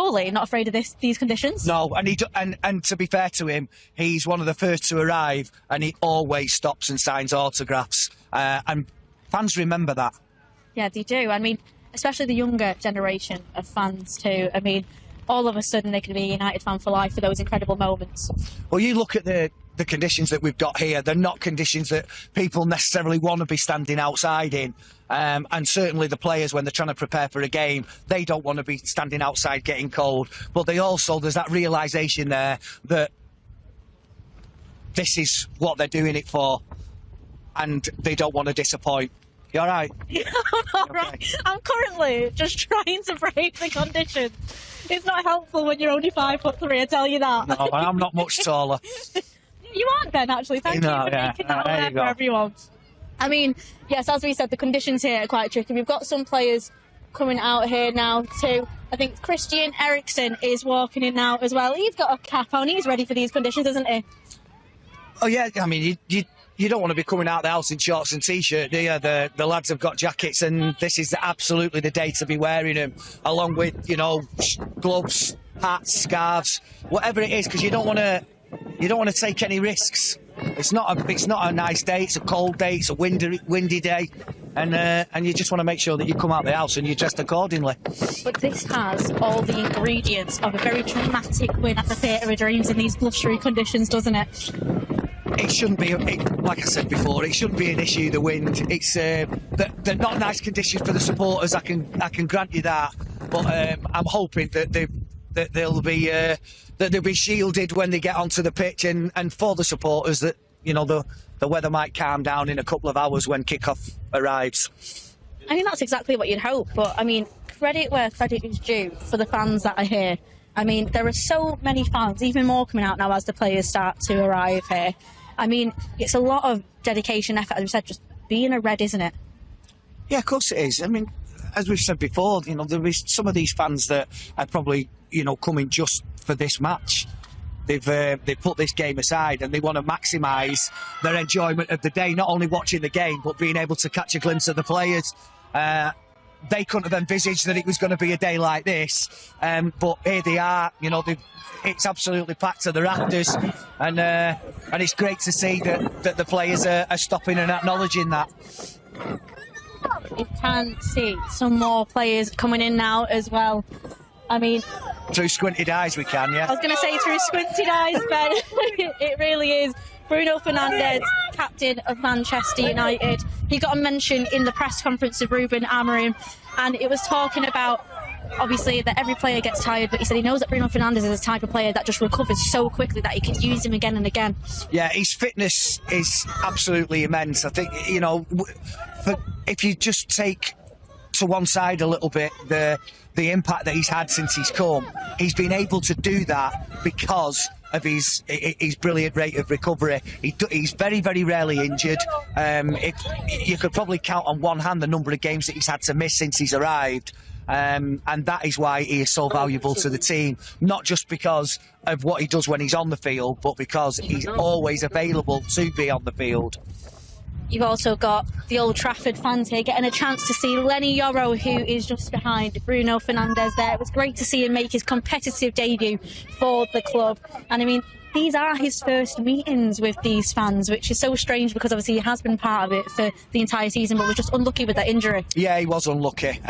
surely not afraid of these conditions. No, and to be fair to him, he's one of the first to arrive, and he always stops and signs autographs. And fans remember that. Yeah, they do. I mean, especially the younger generation of fans too. I mean, all of a sudden they can be a United fan for life for those incredible moments. Well, you look at the conditions that we've got here, they're not conditions that people necessarily want to be standing outside in. And certainly the players, when they're trying to prepare for a game, they don't want to be standing outside getting cold. But there's that realisation there that this is what they're doing it for, and they don't want to disappoint. You all right? I'm all right. I'm currently just trying to brave the conditions. It's not helpful when you're only 5'3", I tell you that. No, I'm not much taller. You aren't, Ben, actually. Thank you for making that aware for everyone. I mean, yes, as we said, the conditions here are quite tricky. We've got some players coming out here now too. I think Christian Eriksen is walking in now as well. He's got a cap on. He's ready for these conditions, isn't he? Oh, yeah. I mean, you don't want to be coming out the house in shorts and T-shirt, do you? The lads have got jackets, and this is absolutely the day to be wearing them, along with, gloves, hats, scarves, whatever it is, because you don't want to take any risks. It's not a nice day. It's a cold day. It's a windy day, and you just want to make sure that you come out the house and you're dressed accordingly. But this has all the ingredients of a very dramatic win at the Theatre of Dreams in these blustery conditions, doesn't it? It shouldn't be, like I said before, it shouldn't be an issue, the wind. It's they're not nice conditions for the supporters, I can grant you that. But I'm hoping that they'll be shielded when they get onto the pitch, and for the supporters that the weather might calm down in a couple of hours when kick-off arrives. I mean, that's exactly what you'd hope, but I mean, credit where credit is due for the fans that are here. I mean, there are so many fans, even more coming out now as the players start to arrive here. I mean, it's a lot of dedication, effort, as we said, just being a Red, isn't it? Yeah, of course it is. I mean, as we've said before, there is some of these fans that are probably, coming just for this match. They've put this game aside and they want to maximise their enjoyment of the day, not only watching the game, but being able to catch a glimpse of the players. They couldn't have envisaged that it was going to be a day like this, but here they are. It's absolutely packed to the rafters, and it's great to see that the players are stopping and acknowledging that. You can see some more players coming in now as well. I mean, through squinted eyes we can, yeah. I was going to say through squinted eyes, Ben. It really is. Bruno Fernandes, captain of Manchester United. He got a mention in the press conference of Ruben Amorim, and it was talking about, obviously, that every player gets tired, but he said he knows that Bruno Fernandes is a type of player that just recovers so quickly that he can use him again and again. Yeah, his fitness is absolutely immense. I think, if you just take to one side a little bit the impact that he's had since he's come, he's been able to do that because of his brilliant rate of recovery. He's very, very rarely injured. You could probably count on one hand the number of games that he's had to miss since he's arrived. And that is why he is so valuable to the team, not just because of what he does when he's on the field, but because he's always available to be on the field. You've also got the Old Trafford fans here getting a chance to see Leny Yoro, who is just behind Bruno Fernandes there. It was great to see him make his competitive debut for the club. And I mean, these are his first meetings with these fans, which is so strange because obviously he has been part of it for the entire season, but was just unlucky with that injury. Yeah, he was unlucky.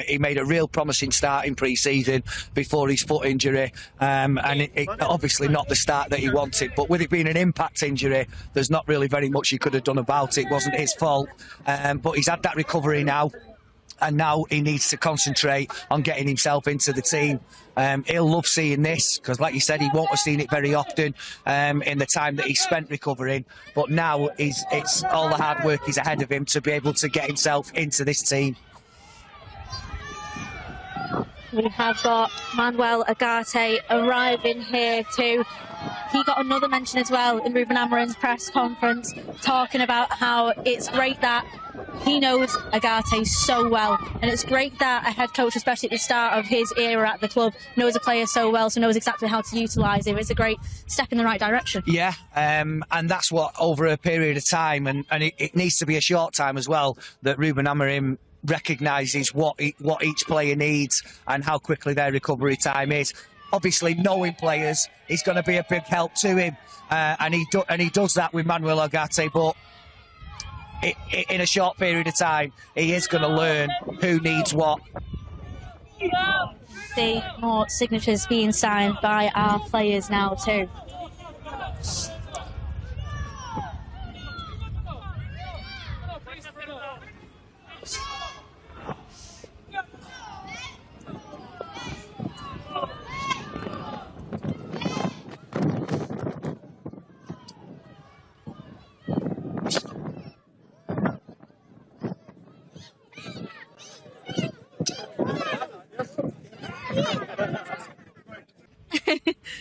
He made a real promising start in pre-season before his foot injury, and it obviously not the start that he wanted, but with it being an impact injury, there's not really very much he could have done about it. It wasn't his fault, but he's had that recovery now. And now he needs to concentrate on getting himself into the team. He'll love seeing this because, like you said, he won't have seen it very often in the time that he spent recovering. But now it's all the hard work is ahead of him to be able to get himself into this team. We have got Manuel Ugarte arriving here too. He got another mention as well in Ruben Amorim's press conference, talking about how it's great that he knows Ugarte so well, and it's great that a head coach, especially at the start of his era at the club, knows a player so well, so knows exactly how to utilise him. It's a great step in the right direction. Yeah, and that's what, over a period of time, and it needs to be a short time as well, that Ruben Amorim recognises what each player needs and how quickly their recovery time is. Obviously, knowing players is going to be a big help to him, and he does that with Manuel Ugarte. But in a short period of time, he is going to learn who needs what. See more signatures being signed by our players now too.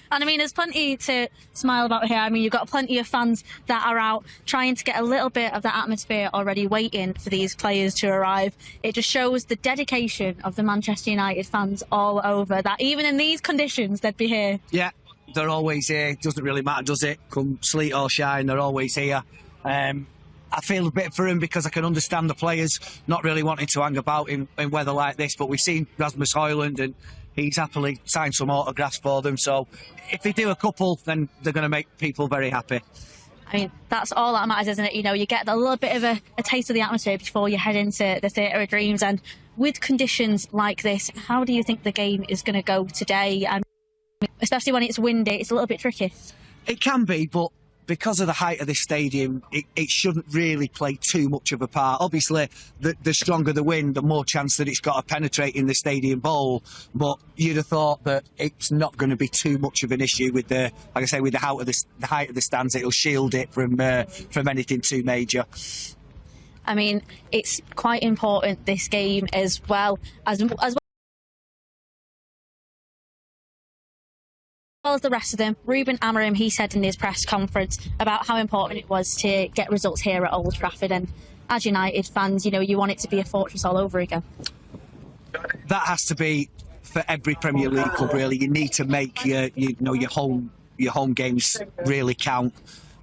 And I mean, there's plenty to smile about here. I mean, you've got plenty of fans that are out trying to get a little bit of the atmosphere already, waiting for these players to arrive. It just shows the dedication of the Manchester United fans all over, that even in these conditions, they'd be here. Yeah, they're always here. It doesn't really matter, does it? Come sleet or shine, they're always here. I feel a bit for him because I can understand the players not really wanting to hang about in weather like this, but we've seen Rasmus Højlund and he's happily signed some autographs for them. So if they do a couple, then they're going to make people very happy. I mean, that's all that matters, isn't it? You know, you get a little bit of a taste of the atmosphere before you head into the Theatre of Dreams. And with conditions like this, how do you think the game is going to go today? And especially when it's windy, it's a little bit tricky. It can be, but because of the height of this stadium, it shouldn't really play too much of a part. Obviously, the stronger the wind, the more chance that it's got to penetrate in the stadium bowl. But you'd have thought that it's not going to be too much of an issue with the, like I say, with the height of the stands. It'll shield it from anything too major. I mean, it's quite important, this game, as well as the rest of them. Ruben Amorim, he said in his press conference about how important it was to get results here at Old Trafford, and as United fans, you know, you want it to be a fortress all over again. That has to be for every Premier League club, really. You need to make your home games really count.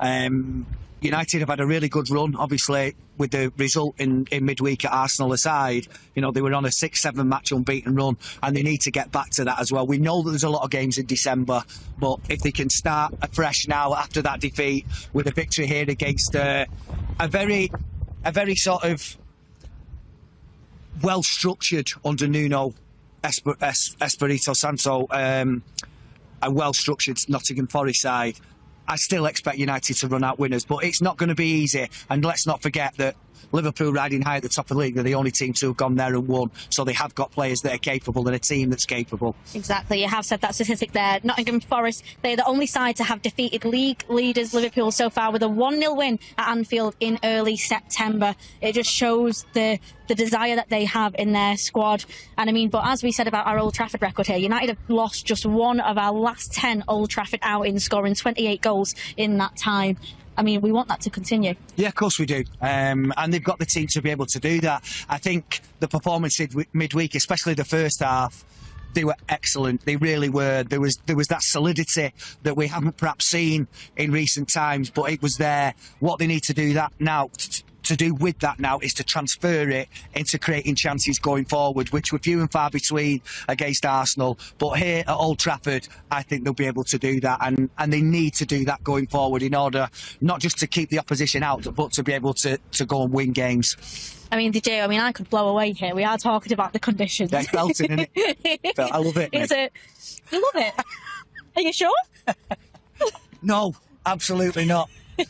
United have had a really good run, obviously, with the result in midweek at Arsenal aside. You know, they were on a 6-7 match unbeaten run, and they need to get back to that as well. We know that there's a lot of games in December, but if they can start afresh now after that defeat with a victory here against a very sort of well-structured under Nuno Espirito Santo, a well-structured Nottingham Forest side, I still expect United to run out winners, but it's not going to be easy. And let's not forget that Liverpool, riding high at the top of the league, they're the only team to have gone there and won. So they have got players that are capable and a team that's capable. Exactly, you have said that statistic there. Nottingham Forest, they're the only side to have defeated league leaders Liverpool so far with a 1-0 win at Anfield in early September. It just shows the desire that they have in their squad. And I mean, but as we said about our Old Trafford record here, United have lost just one of our last 10 Old Trafford outings, scoring 28 goals in that time. I mean, we want that to continue. Yeah, of course we do. And they've got the team to be able to do that. I think the performance midweek, especially the first half, they were excellent. They really were. There was that solidity that we haven't perhaps seen in recent times, but it was there. What they need to do that now, to do with that now, is to transfer it into creating chances going forward, which were few and far between against Arsenal. But here at Old Trafford, I think they'll be able to do that, and they need to do that going forward in order not just to keep the opposition out, but to be able to go and win games. I mean, they do. I mean, I could blow away here. We are talking about the conditions. Yeah, it's belting, isn't it? I love it. Is it? You love it? Are you sure? No, absolutely not. But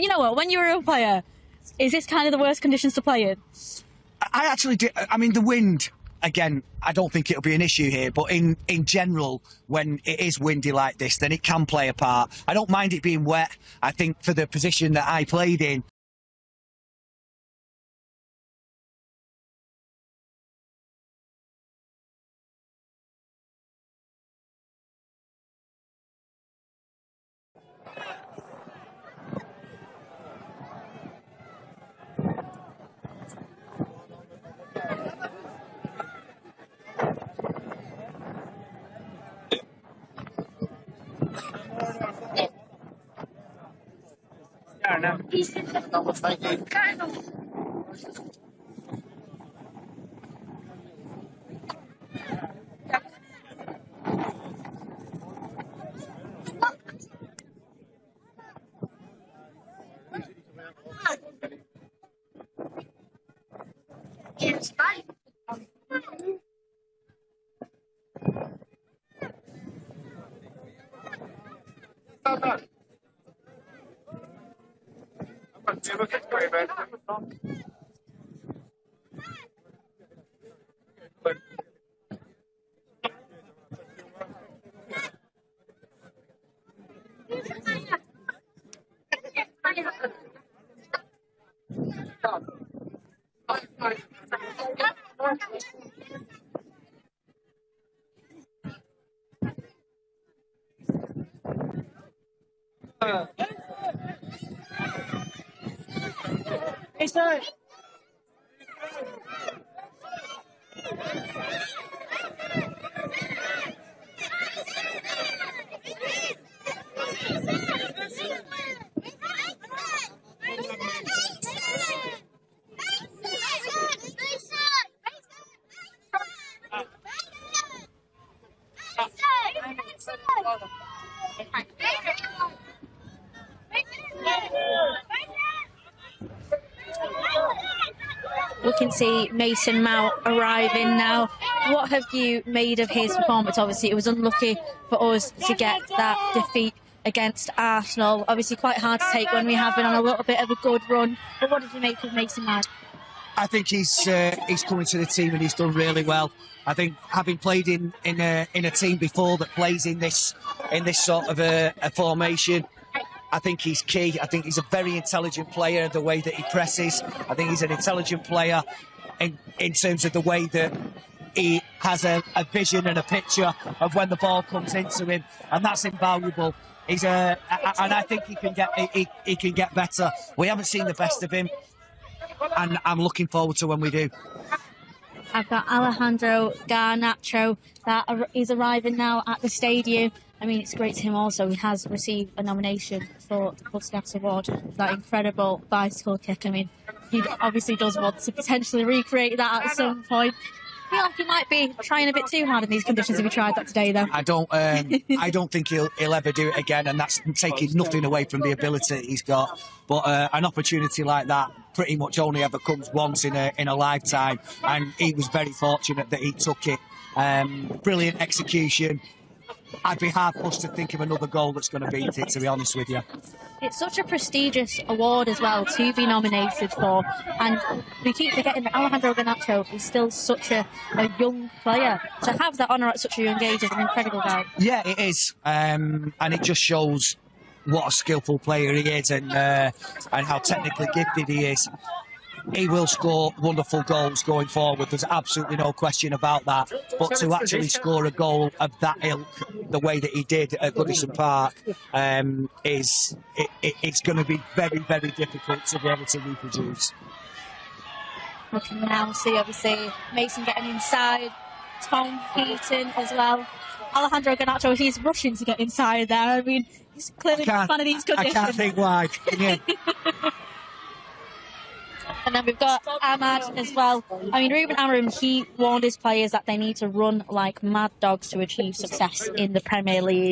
you know what? When you're a real player, is this kind of the worst conditions to play in? I actually do. I mean, the wind, again, I don't think it'll be an issue here, but in general, when it is windy like this, then it can play a part. I don't mind it being wet. I think for the position that I played in, We can see Mason Mount arriving now. What have you made of his performance? Obviously, it was unlucky for us to get that defeat against Arsenal. Obviously, quite hard to take when we have been on a little bit of a good run. But what did you make of Mason Mount? I think he's coming to the team and he's done really well. I think having played in a team before that plays in this sort of a formation, I think he's key. I think he's a very intelligent player, the way that he presses. I think he's an intelligent player in terms of the way that he has a vision and a picture of when the ball comes into him, and that's invaluable. And I think he can get better. We haven't seen the best of him, and I'm looking forward to when we do. I've got Alejandro Garnacho that is arriving now at the stadium. I mean, it's great to him also. He has received a nomination for the Puskas Award for that incredible bicycle kick. I mean, he obviously does want to potentially recreate that at some point. I feel like he might be trying a bit too hard in these conditions if he tried that today, though. I don't think he'll ever do it again, and that's taking nothing away from the ability he's got. But an opportunity like that pretty much only ever comes once in a lifetime, and he was very fortunate that he took it. Brilliant execution. I'd be hard pushed to think of another goal that's going to beat it, to be honest with you. It's such a prestigious award as well to be nominated for, and we keep forgetting that Alejandro Garnacho is still such a young player. To have that honour at such a young age is an incredible guy. Yeah, it is, and it just shows what a skillful player he is, and how technically gifted he is. He will score wonderful goals going forward. There's absolutely no question about that. But to actually score a goal of that ilk, the way that he did at Goodison Park, it's going to be very, very difficult to be able to reproduce. We can now see, obviously, Mason getting inside, Tom Heaton as well. Alejandro Garnacho, he's rushing to get inside there. I mean, he's clearly a fan of these conditions. I can't think why. Yeah. And then we've got Ahmad as well. I mean, Ruben Amorim, he warned his players that they need to run like mad dogs to achieve success in the Premier League.